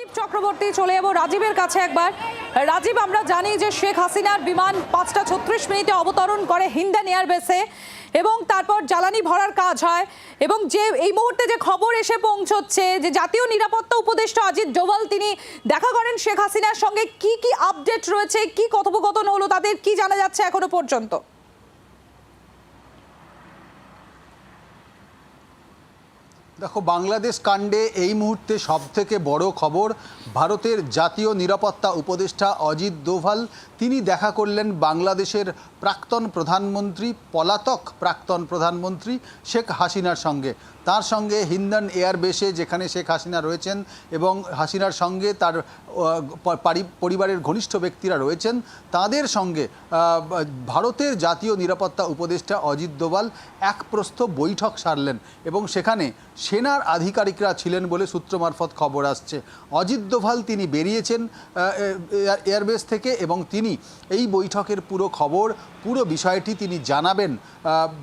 রাজীব চক্রবর্তী, চলে যাব রাজীবের কাছে একবার। রাজীব, আমরা জানি যে শেখ হাসিনার বিমান 5:36 অবতরণ করে হিন্ডন এয়ারবেসে এবং তারপর জ্বালানি ভরার কাজ হয়, এবং যে এই মুহূর্তে যে খবর এসে পৌঁছচ্ছে যে জাতীয় নিরাপত্তা উপদেষ্টা অজিত ডোভাল তিনি দেখা করেন শেখ হাসিনার সঙ্গে, কি কি আপডেট রয়েছে, কি কথোপকথন হলো, তাদের কি জানা যাচ্ছে এখনো পর্যন্ত? দেখো, বাংলাদেশ কাণ্ডে এই মুহূর্তে সবথেকে বড় খবর, ভারতের জাতীয় নিরাপত্তা উপদেষ্টা অজিত ডোভাল তিনি দেখা করলেন বাংলাদেশের প্রাক্তন প্রধানমন্ত্রী, পলাতক প্রাক্তন প্রধানমন্ত্রী শেখ হাসিনার সঙ্গে। তার সঙ্গে হিন্ডন এয়ারবেসে যেখানে শেখ হাসিনা রয়েছেন এবং হাসিনার সঙ্গে তার পরিবারের ঘনিষ্ঠ ব্যক্তিরা রয়েছেন, তাদের সঙ্গে ভারতের জাতীয় নিরাপত্তা উপদেষ্টা অজিত ডোভাল এক প্রস্থ বৈঠক সারলেন এবং সেখানে সেনার আধিকারিকরা ছিলেন বলে সূত্র মারফত খবর আসছে। অজিত ডোভাল তিনি বেরিয়েছেন এয়ারবেস থেকে এবং তিনি এই বৈঠকের পুরো খবর, পুরো বিষয়টি তিনি জানাবেন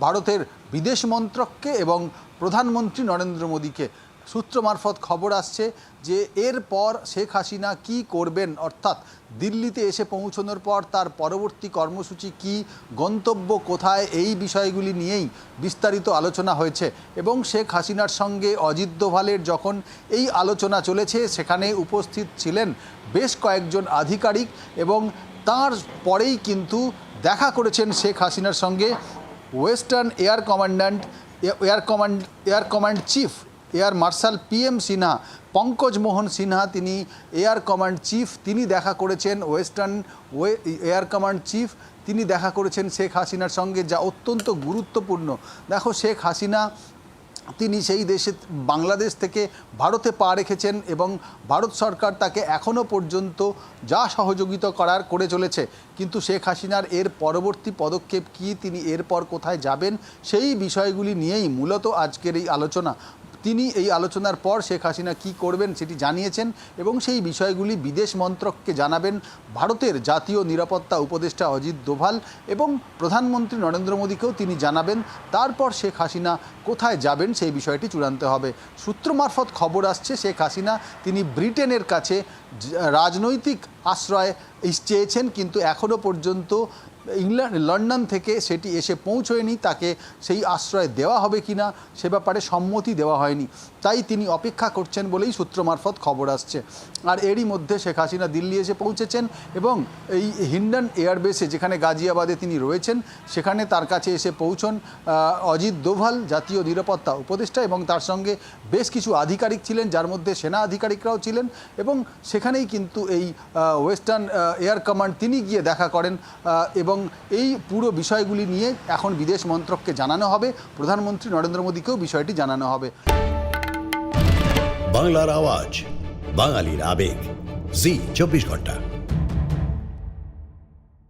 ভারতের বিদেশ মন্ত্রককে এবং প্রধানমন্ত্রী নরেন্দ্র মোদীকে। সূত্র মারফত খবর আসছে যে এরপর শেখ হাসিনা কি করবেন, অর্থাৎ দিল্লিতে এসে পৌঁছানোর পর তার পরবর্তী কর্মসূচি কি, গন্তব্য কোথায়, এই বিষয়গুলি নিয়েই বিস্তারিত আলোচনা হয়েছে। এবং শেখ হাসিনার সঙ্গে অজিত ডোভালের যখন এই আলোচনা চলেছে, সেখানে উপস্থিত ছিলেন বেশ কয়েকজন আধিকারিক এবং তার পরেই কিন্তু দেখা করেছেন শেখ হাসিনার সঙ্গে western air command chief air marshal PM Sinha, Pankaj Mohan Sinha, তিনি এয়ার কমান্ড চিফ, তিনি দেখা করেছেন ওয়েস্টার্ন এয়ার কমান্ড চিফ, তিনি দেখা করেছেন শেখ হাসিনার সঙ্গে, যা অত্যন্ত গুরুত্বপূর্ণ। দেখো, শেখ হাসিনা তিনি সেই দেশে বাংলাদেশ থেকে ভারতে পা রেখেছেন এবং ভারত সরকার তাকে এখনও পর্যন্ত যা সহযোগিতা করে চলেছে, কিন্তু শেখ হাসিনার এর পরবর্তী পদক্ষেপ কী, তিনি এরপর কোথায় যাবেন, সেই বিষয়গুলি নিয়েই মূলত আজকের এই আলোচনা। তিনি এই আলোচনার পর শেখ হাসিনা কী করবেন সেটি জানিয়েছেন এবং সেই বিষয়গুলি বিদেশ মন্ত্রককে জানাবেন ভারতের জাতীয় নিরাপত্তা উপদেষ্টা অজিত ডোভাল এবং প্রধানমন্ত্রী নরেন্দ্র মোদীকেও তিনি জানাবেন। তারপর শেখ হাসিনা কোথায় যাবেন সেই বিষয়টি চূড়ান্ত হবে। সূত্র মারফত খবর আসছে শেখ হাসিনা তিনি ব্রিটেনের কাছে রাজনৈতিক আশ্রয় চেয়েছেন, কিন্তু এখনও পর্যন্ত লন্ডন থেকে সেটি এসে পৌঁছয়নি। তাকে সেই আশ্রয় দেওয়া হবে কিনা সে ব্যাপারে সম্মতি দেওয়া হয়নি, তাই তিনি অপেক্ষা করছেন বলেই সূত্র মারফত খবর আসছে। আর এরই মধ্যে শেখ হাসিনা দিল্লি এসে পৌঁছেছেন এবং এই হিন্ডন এয়ারবেসে, যেখানে গাজিয়াবাদে তিনি রয়েছেন, সেখানে তার কাছে এসে পৌঁছন অজিত ডোভাল, জাতীয় নিরাপত্তা উপদেষ্টা, এবং তার সঙ্গে বেশ কিছু আধিকারিক ছিলেন, যার মধ্যে সেনা আধিকারিকরাও ছিলেন। এবং সেখানেই কিন্তু এই ওয়েস্টার্ন এয়ার কমান্ড তিনি গিয়ে দেখা করেন এবং এই পুরো বিষয়গুলি নিয়ে এখন বিদেশ মন্ত্রককে জানানো হবে, প্রধানমন্ত্রী নরেন্দ্র মোদীকেও বিষয়টি জানানো হবে। বাংলার আওয়াজ, বাঙালির আবেগ, জি 24 ঘন্টা।